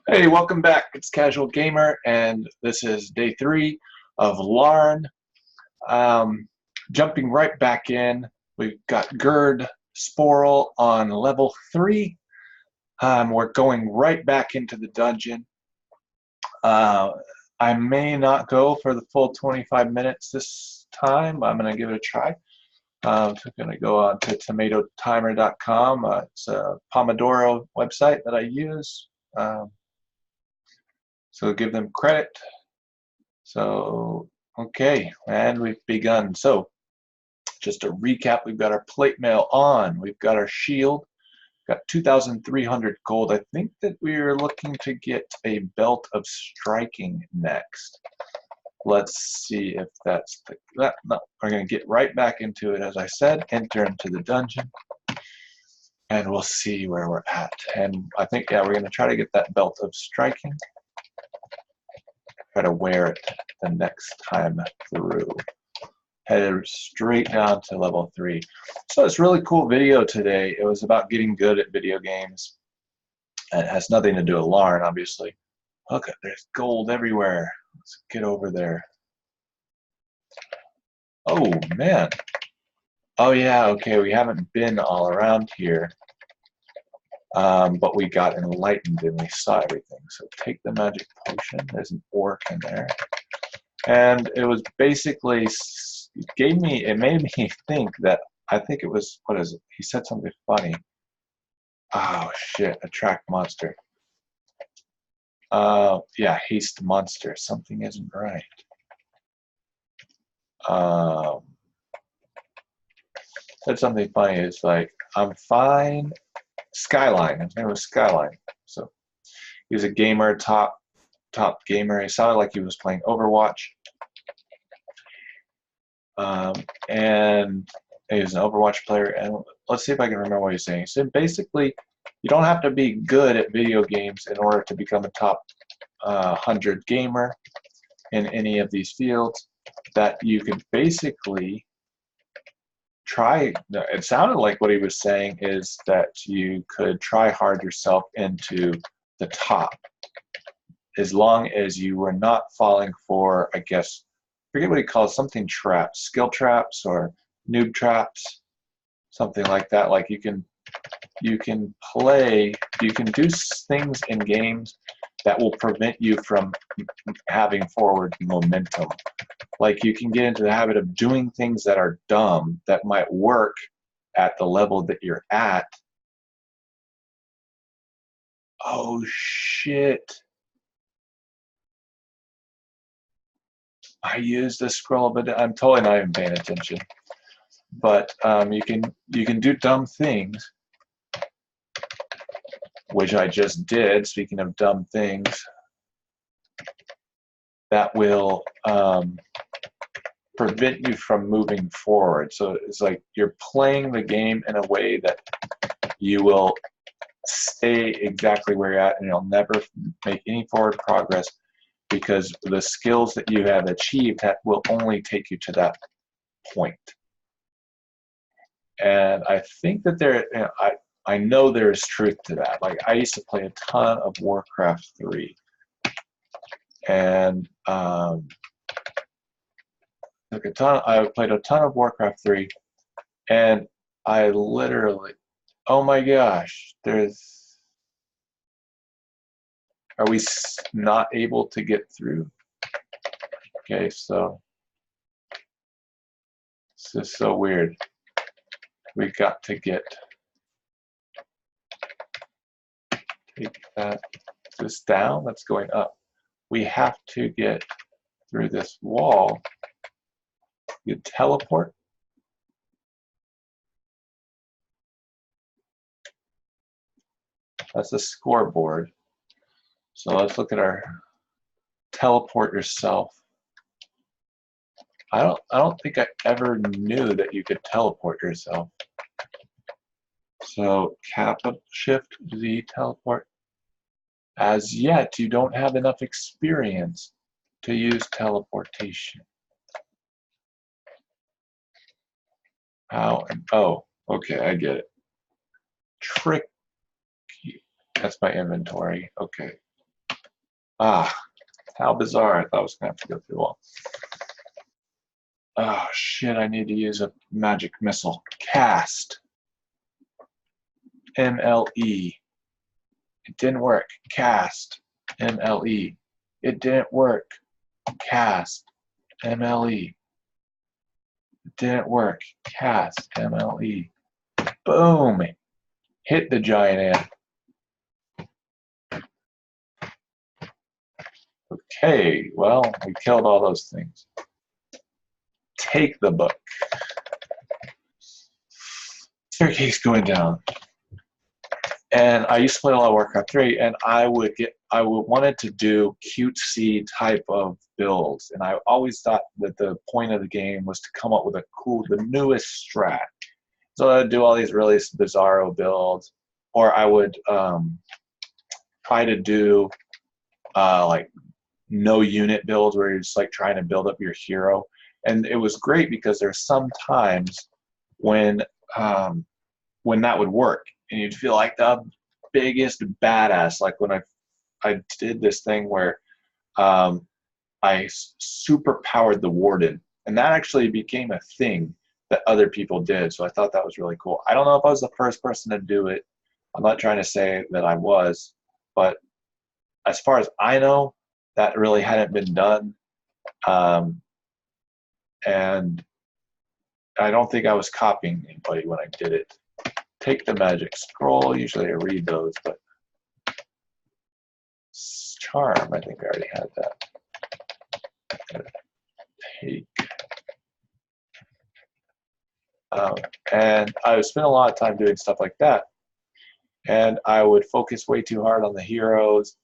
Hey, welcome back. It's Casual Gamer, and this is day 3 of Larn. Um, Jumping right back in, we've got Gerd Sporl on level 3. We're going right back into the dungeon. Uh, I may not go for the full 25 minutes this time. I'm going to give it a try. I'm going to go on to tomatotimer.com. It's a Pomodoro website that I use. So give them credit. So, okay, and we've begun. So, just to recap, we've got our plate mail on. We've got our shield. Got 2,300 gold. I think that we're looking to get a belt of striking next. Let's see if that's that. No, we're going to get right back into it. As I said, enter into the dungeon, and we'll see where we're at. And I think, yeah, we're going to try to get that belt of striking. Try to wear it the next time through. Headed straight down to level 3. So it's a really cool video today. It was about getting good at video games. And it has nothing to do with Larn, obviously. Look, there's gold everywhere. Let's get over there. Oh, man. Oh, yeah, okay, we haven't been all around here. But we got enlightened and we saw everything. So take the magic potion. There's an orc in there. And it was basically, it made me think that, I think it was, what is it? He said something funny. Oh, shit, attract monster. Yeah, haste monster. Something isn't right. Said something funny. It's like, I'm fine. Skyline. His name was Skyline. So he was a gamer, top gamer. He sounded like he was playing Overwatch. And he's an Overwatch player. And let's see if I can remember what he's saying. So basically, you don't have to be good at video games in order to become a top 100 gamer in any of these fields. That you could basically try. It sounded like what he was saying is that you could try hard yourself into the top, as long as you were not falling for, I guess, forget what he calls something traps, skill traps or noob traps, something like that. Like you can do things in games that will prevent you from having forward momentum. Like you can get into the habit of doing things that are dumb that might work at the level that you're at. Oh shit. I used the scroll, but I'm totally not even paying attention. But you can do dumb things, which I just did. Speaking of dumb things, that will prevent you from moving forward. So it's like you're playing the game in a way that you will stay exactly where you're at, and you'll never make any forward progress, because the skills that you have achieved will only take you to that point. And I think that I know there is truth to that. Like I used to play a ton of Warcraft 3, and I played a ton of Warcraft 3, and I literally, oh my gosh, are we not able to get through? Okay, so this is so weird. We got to take this down. That's going up. We have to get through this wall. You teleport. That's a scoreboard. So let's look at our teleport yourself. I don't think I ever knew that you could teleport yourself. So Shift Z teleport. As yet, you don't have enough experience to use teleportation. How? Oh, okay, I get it. Tricky. That's my inventory. Okay. Ah, how bizarre. I thought I was going to have to go through all. Oh, shit, I need to use a magic missile. Cast. MLE. It didn't work. Cast. MLE. It didn't work. Cast. MLE. It didn't work. Cast. MLE. Boom. Hit the giant ant. Okay, well, we killed all those things. Take the book. Staircase going down. And I used to play a lot of Warcraft 3, and I wanted to do cutesy type of builds, and I always thought that the point of the game was to come up with the newest strat. So I'd do all these really bizarro builds, or I would try to do like no unit builds where you're just like trying to build up your hero, and it was great because there's some times when that would work. And you'd feel like the biggest badass. Like when I did this thing where I super powered the warden, and that actually became a thing that other people did. So I thought that was really cool. I don't know if I was the first person to do it. I'm not trying to say that I was, but as far as I know, that really hadn't been done. And I don't think I was copying anybody when I did it. Take the magic scroll. Usually I read those, but charm, I think I already had that. Take. And I would spend a lot of time doing stuff like that. And I would focus way too hard on the heroes.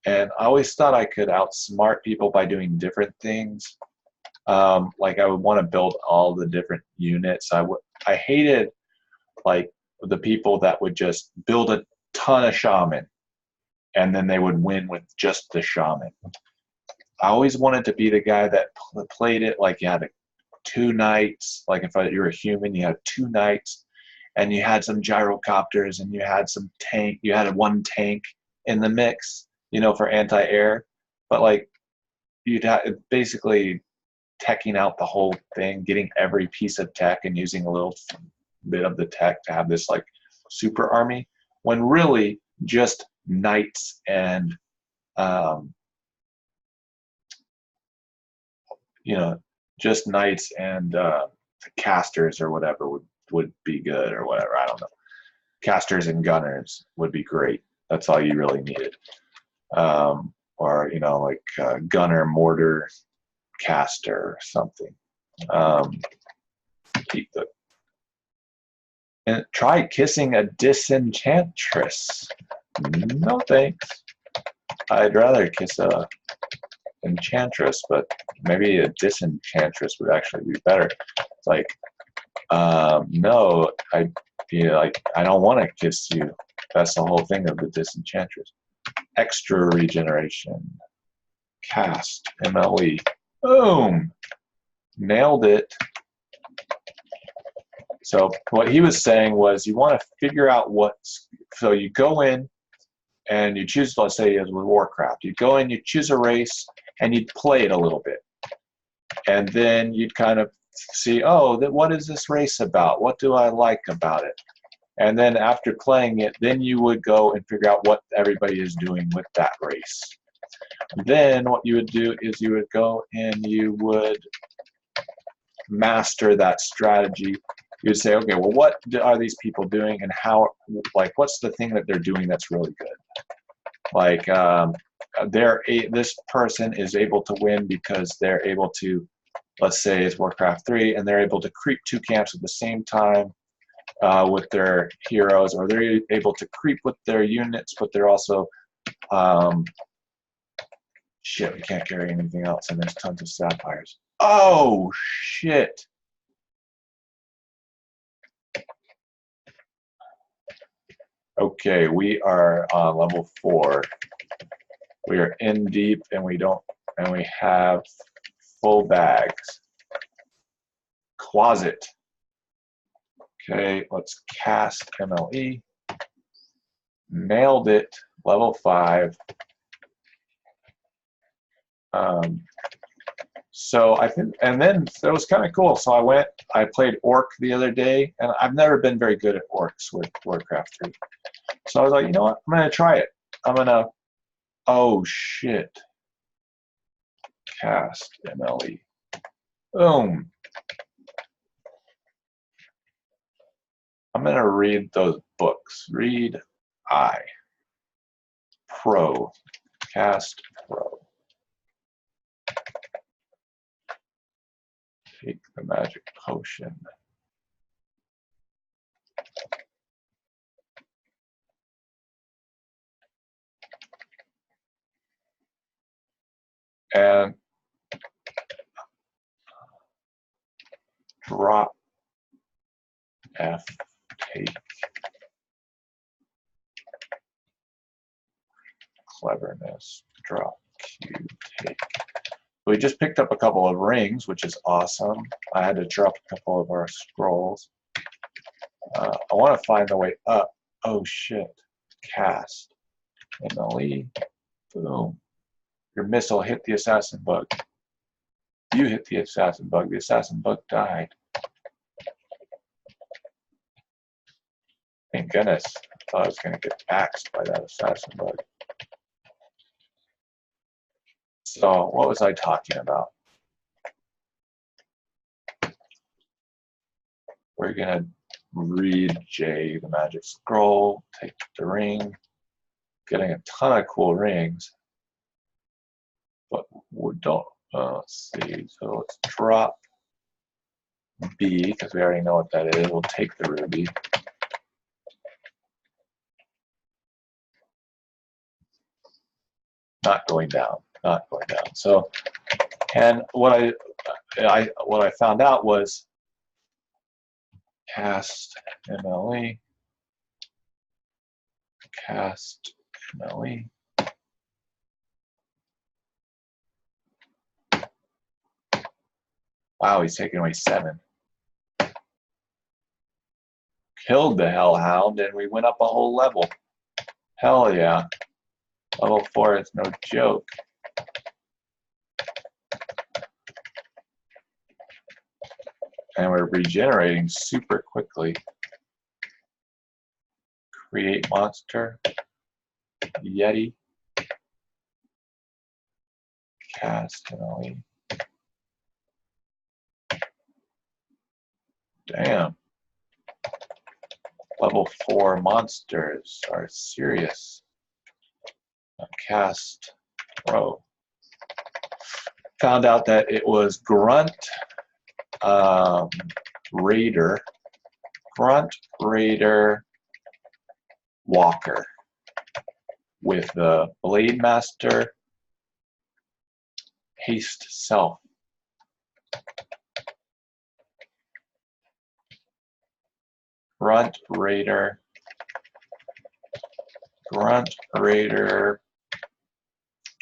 And I always thought I could outsmart people by doing different things. Like I would want to build all the different units. I hated like the people that would just build a ton of shaman and then they would win with just the shaman. I always wanted to be the guy that played it like you had 2 knights, like if you were a human, you had 2 knights and you had some gyrocopters and you had some tank, you had 1 tank in the mix, you know, for anti-air, but like you'd have basically teching out the whole thing, getting every piece of tech and using a little bit of the tech to have this like super army, when really just knights and you know, just knights and the casters or whatever would be good, or whatever, I don't know. Casters and gunners would be great. That's all you really needed. Or you know, like gunner, mortar, caster, or something. Keep the. And try kissing a disenchantress. No thanks. I'd rather kiss a enchantress, but maybe a disenchantress would actually be better. It's like, no, I don't want to kiss you. That's the whole thing of the disenchantress. Extra regeneration. Cast. MLE. Boom! Nailed it. So what he was saying was you want to figure out so you go in and you choose, let's say as with Warcraft, you go in, you choose a race, and you'd play it a little bit. And then you'd kind of see, oh, what is this race about? What do I like about it? And then after playing it, then you would go and figure out what everybody is doing with that race. Then what you would do is you would go and you would master that strategy. You'd say, okay, well, what are these people doing, and how, like, what's the thing that they're doing that's really good? Like, this person is able to win because they're able to, let's say it's Warcraft 3, and they're able to creep 2 camps at the same time with their heroes, or they're able to creep with their units, but they're also, shit, we can't carry anything else, and there's tons of sapphires. Oh, shit. Okay, we are on level 4. We are in deep, and we have full bags. Closet. Okay, let's cast MLE. Nailed it. Level 5. So I think, and then it was kind of cool. So I played Orc the other day, and I've never been very good at Orcs with Warcraft 3. So I was like, you know what? I'm gonna try it. I'm gonna, oh shit, cast MLE. Boom. I'm gonna read those books. Read I. Pro. Cast Pro. Take the magic potion. And drop F, take cleverness, drop Q, take. We just picked up a couple of rings, which is awesome. I had to drop a couple of our scrolls. I want to find the way up. Oh shit. Cast. MLE. Boom. Your missile hit the assassin bug. You hit the assassin bug. The assassin bug died. Thank goodness. I thought I was going to get axed by that assassin bug. So, what was I talking about? We're going to read J, the magic scroll, take the ring, getting a ton of cool rings. But we don't, let's see, so let's drop B, because we already know what that is. We'll take the ruby. Not going down, not going down. So, and what I found out was cast MLE, cast MLE. Wow, he's taking away 7. Killed the Hellhound, and we went up a whole level. Hell yeah. Level 4 is no joke. And we're regenerating super quickly. Create monster. Yeti. Cast MLE. Damn. Level 4 monsters are serious. Cast Pro. Found out that it was Grunt Raider. Grunt Raider Walker with the Blade Master Haste Self. Grunt Raider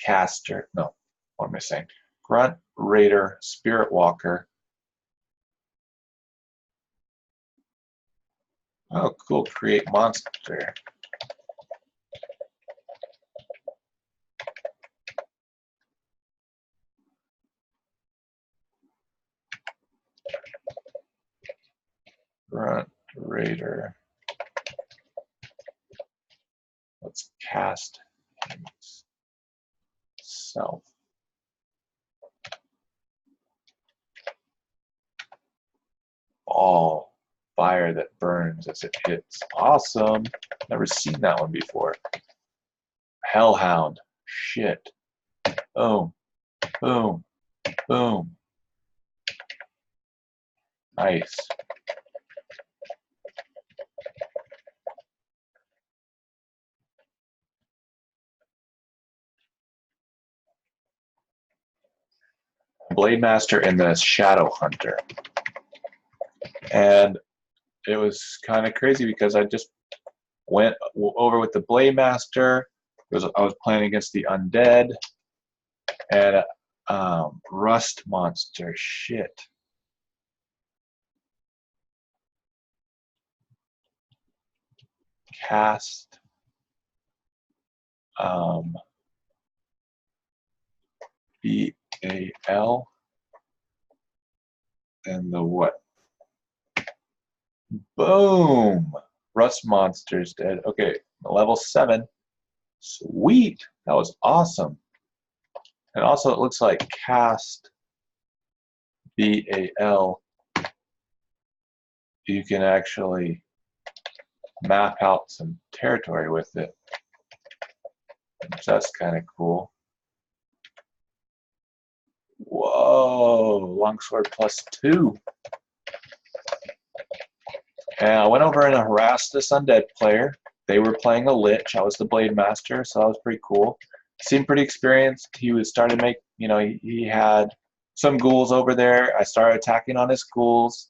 Caster. No, what am I saying? Grunt Raider Spirit Walker. Oh, cool. Create monster. Grunt Raider. Let's cast self. Ball. Fire that burns as it hits. Awesome. Never seen that one before. Hellhound. Shit. Boom. Boom. Boom. Nice. Blade Master and the Shadow Hunter. And it was kind of crazy because I just went over with the Blade Master. I was playing against the Undead and Rust Monster. Shit. Cast. B-A-L, and the what? Boom! Rust monster's dead. Okay, level 7. Sweet! That was awesome. And also it looks like cast B-A-L. You can actually map out some territory with it. So that's kind of cool. Whoa! Longsword +2. And I went over and harassed this undead player. They were playing a lich. I was the blade master, so that was pretty cool. Seemed pretty experienced. He was starting to make, you know, he had some ghouls over there. I started attacking on his ghouls,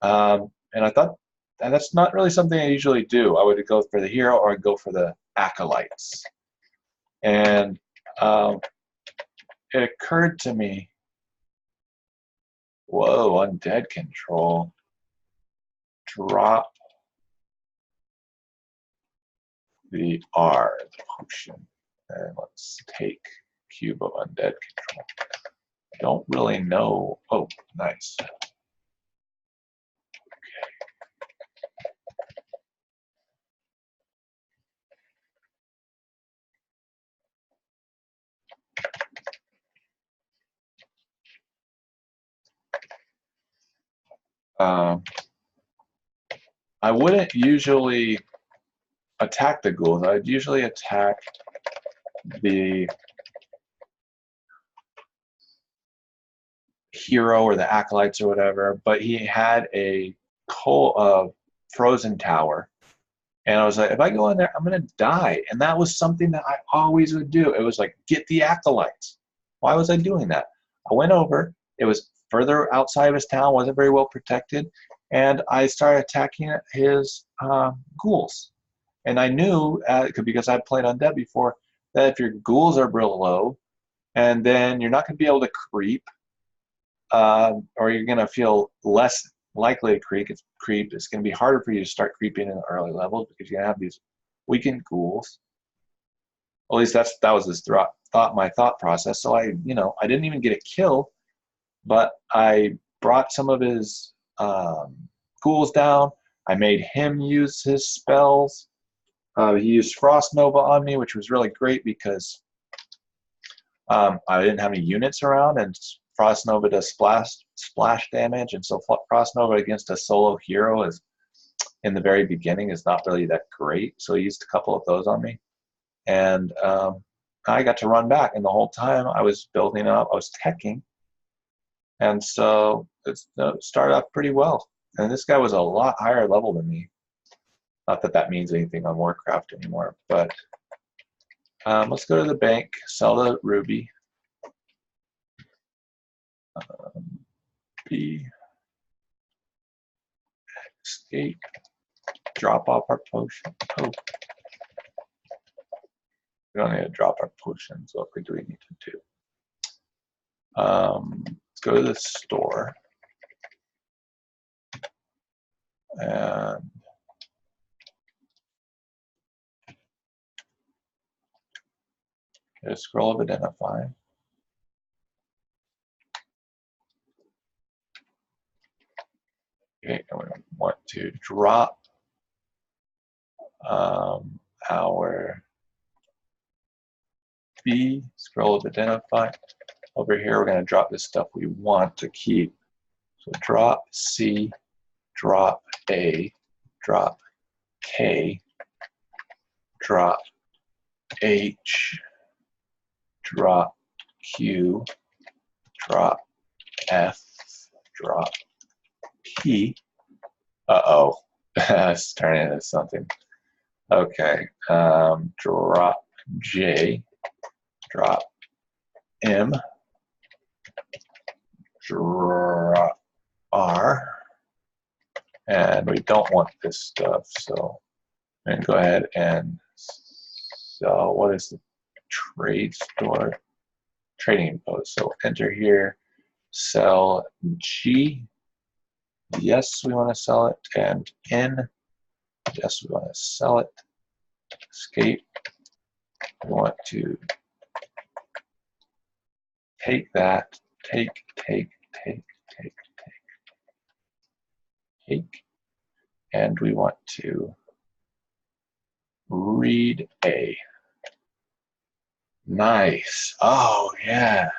and I thought, and that's not really something I usually do. I would go for the hero or I'd go for the acolytes. And it occurred to me, whoa, undead control. Drop the R, the potion, and let's take cube of undead control. Don't really know. Oh, nice. I wouldn't usually attack the ghouls. I'd usually attack the hero or the acolytes or whatever, but he had a frozen tower, and I was like, if I go in there, I'm gonna die. And that was something that I always would do. It was like, get the acolytes. Why was I doing that? I went over. It was further outside of his town, wasn't very well protected, and I started attacking his ghouls. And I knew, because I played undead before, that if your ghouls are real low, and then you're not going to be able to creep, or you're going to feel less likely to creep. It's going to be harder for you to start creeping in the early levels because you're going to have these weakened ghouls. At least that was his my thought process. So I didn't even get a kill, but I brought some of his ghouls down. I made him use his spells. He used Frost Nova on me, which was really great because I didn't have any units around, and Frost Nova does splash damage, and so Frost Nova against a solo hero is, in the very beginning, is not really that great. So he used a couple of those on me, and I got to run back, and the whole time I was building up, I was teching, and so it started off pretty well. And this guy was a lot higher level than me. Not that that means anything on Warcraft anymore, but let's go to the bank, sell the ruby. B, escape, drop off our potion. Oh, we don't need to drop our potions. What do we need to do? Let's go to the store. And get a scroll of identify. Okay, and we want to drop our B, scroll of identify. Over here, we're going to drop this stuff we want to keep. So drop C, drop A, drop K, drop H, drop Q, drop F, drop P. Uh-oh, it's turning into something. Okay, drop J, drop M, drop R, and we don't want this stuff, so I'm going to go ahead and sell. What is the trade store? Trading post. So enter here, sell G. Yes, we want to sell it. And N. Yes, we want to sell it. Escape. We want to take that, take, and we want to read A. Nice. Oh, yeah.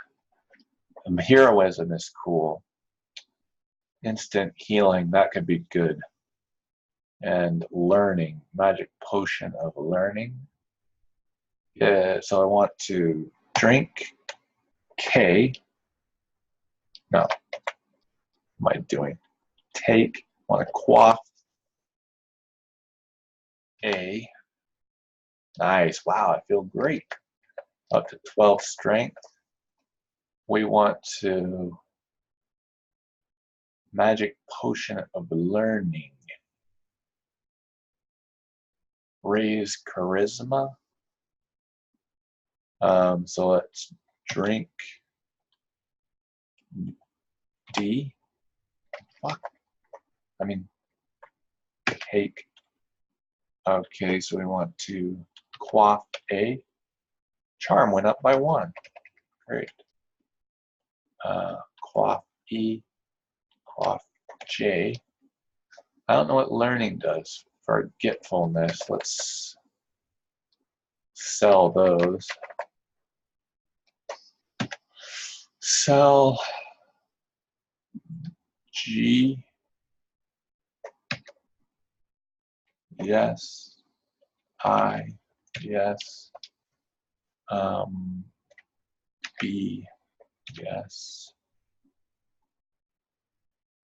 Heroism is cool. Instant healing, that could be good. And learning, magic potion of learning. Yeah, so I want to drink K. No, what am I doing? Take, I want to quaff A. Nice. Wow, I feel great. Up to 12 strength. We want to magic potion of learning. Raise charisma. So let's drink D. Fuck. I mean, take. Okay, so we want to quaff A. Charm went up by 1. Great. Quaff E. Quaff J. I don't know what learning does. Forgetfulness. Let's sell those. Sell G. Yes. I. Yes. B. Yes.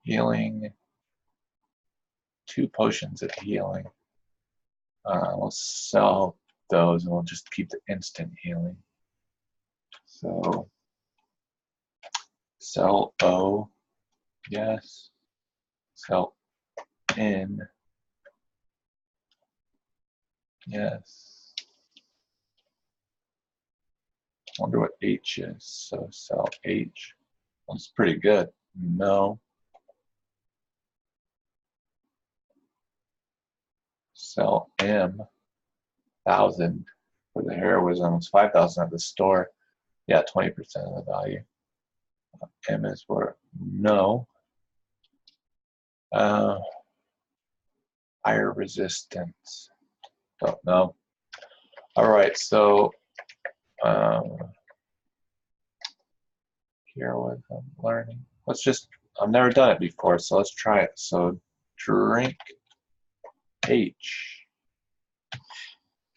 Healing. 2 potions of healing. We'll sell those and we'll just keep the instant healing. So sell O. Yes. Sell N. Yes. Wonder what H is. So sell H. That's pretty good. No. Sell M. 1,000 for the heroism. It's 5,000 at the store. Yeah, 20% of the value. M is for no. Fire resistance. Don't know. All right, so heroism learning. Let's just. I've never done it before, so let's try it. So drink H.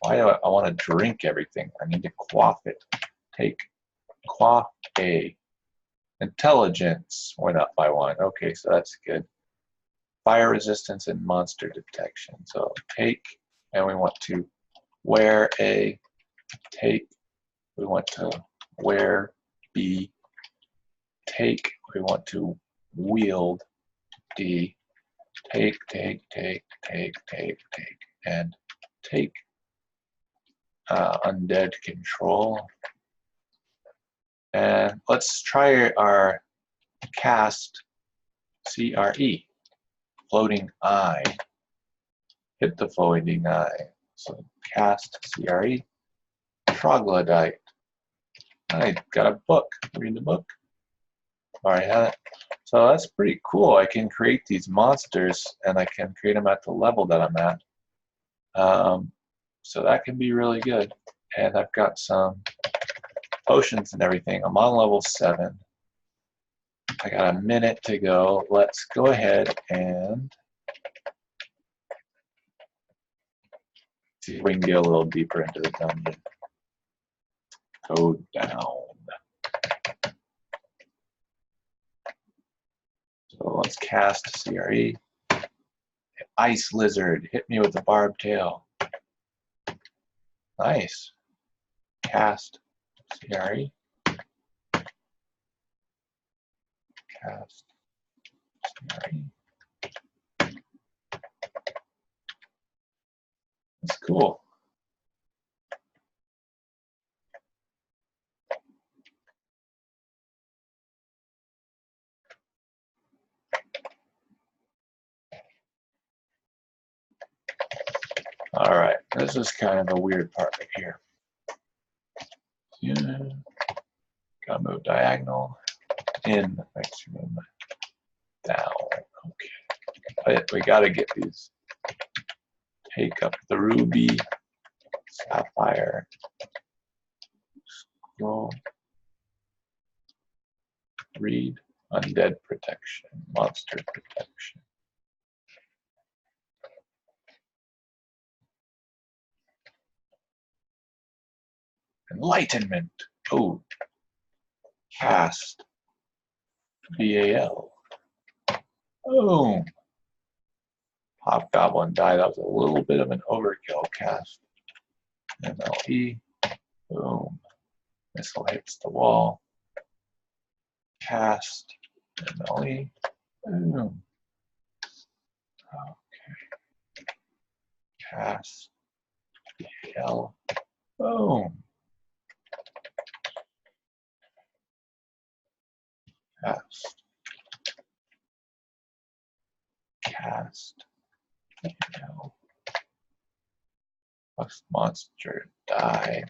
Why do I want to drink everything? I need to quaff it. Take quaff A. Intelligence went up by 1. Okay, so that's good. Fire resistance and monster detection. So take, and we want to wear A. Take, we want to wear B. Take, we want to wield D. Take, and take. Undead control. And let's try our cast CRE. Floating eye. Hit the floating eye. So cast CRE. Troglodyte. I got a book. Read the book. Alright, had it. So that's pretty cool. I can create these monsters and I can create them at the level that I'm at. So that can be really good. And I've got some potions and everything. I'm on level 7. I got a minute to go. Let's go ahead and see if we can get a little deeper into the dungeon. Go down. So let's cast CRE. Ice lizard. Hit me with the barbed tail. Nice. Cast CRE. Cast CRE. That's cool. All right, this is kind of a weird part right here. Yeah. Gotta move diagonal in, makes you move down. Okay. But we gotta get these. Take up the ruby, sapphire, scroll, read, undead protection, monster protection. Enlightenment. Oh, cast. VAL. Boom. Hobgoblin die. That was a little bit of an overkill cast. MLE. Boom. Missile hits the wall. Cast. MLE. Boom. Okay. Cast. VAL. Boom. Cast. Cast. VAL. Plus monster die.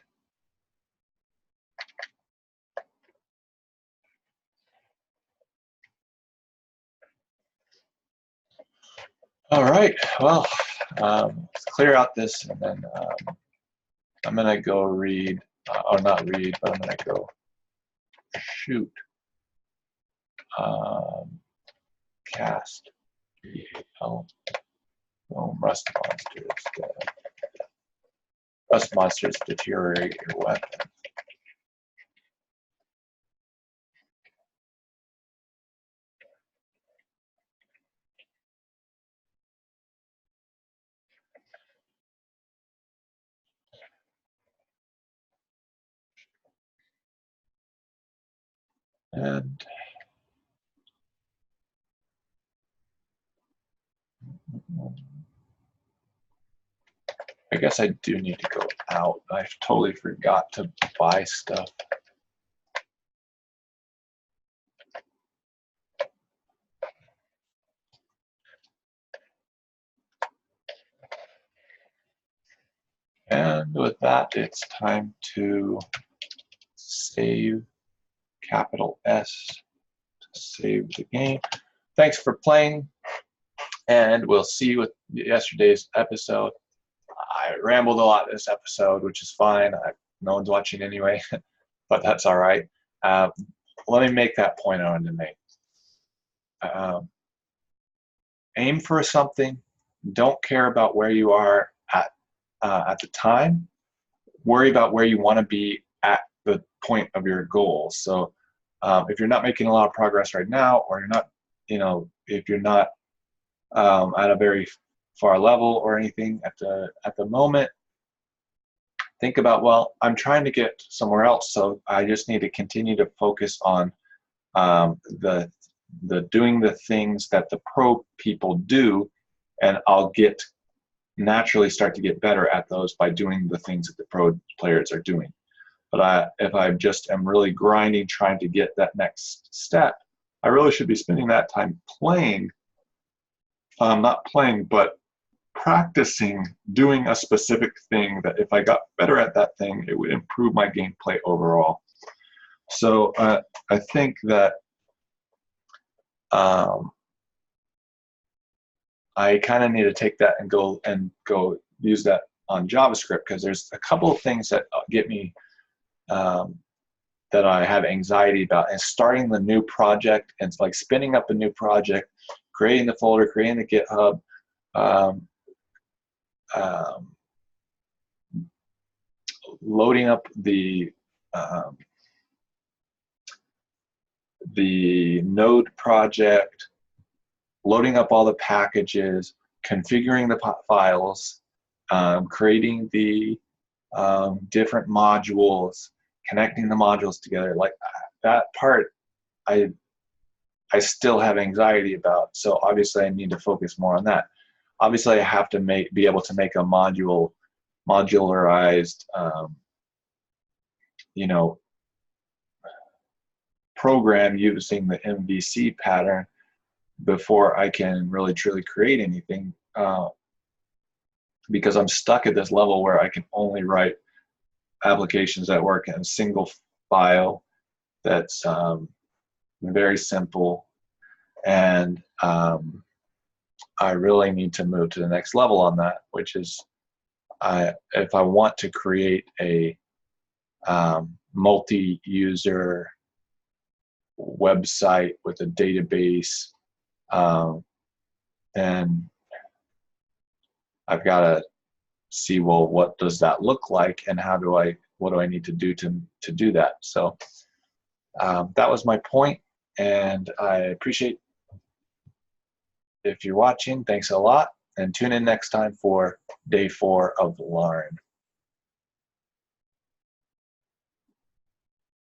All right, well, let's clear out this, and then I'm going to go read, or not read, but I'm going to go shoot. Cast. Oh, rust monsters. Rust monsters deteriorate your weapon. And I guess I do need to go out. I totally forgot to buy stuff. And with that, it's time to save, capital S, to save the game. Thanks for playing, and we'll see you with yesterday's episode. I rambled a lot this episode, which is fine. No one's watching anyway, but that's all right. Let me make that point I wanted to make. Aim for something. Don't care about where you are at the time. Worry about where you want to be at the point of your goal. So if you're not making a lot of progress right now, or you're not, if you're not at a very far level or anything at the moment, think about, well, I'm trying to get somewhere else, so I just need to continue to focus on the doing the things that the pro people do, and I'll naturally start to get better at those by doing the things that the pro players are doing. But if I just am really grinding, trying to get that next step, I really should be spending that time playing, not playing, but practicing doing a specific thing that if I got better at that thing, it would improve my gameplay overall. So I think that I kind of need to take that and go use that on JavaScript, because there's a couple of things that get me that I have anxiety about, and starting the new project, and it's like spinning up a new project, creating the folder, creating the GitHub, loading up the node project, loading up all the packages, configuring the files, creating the different modules, connecting the modules together. Like that part, I still have anxiety about. So obviously, I need to focus more on that. Obviously, I have to be able to make a modularized, program using the MVC pattern before I can really truly create anything, because I'm stuck at this level where I can only write applications that work in a single file, that's very simple, and I really need to move to the next level on that, which is if I want to create a multi-user website with a database, then I've got to see, well, what does that look like, and what do I need to do to do that? So that was my point, and I appreciate if you're watching. Thanks a lot, and tune in next time for day 4 of Larn.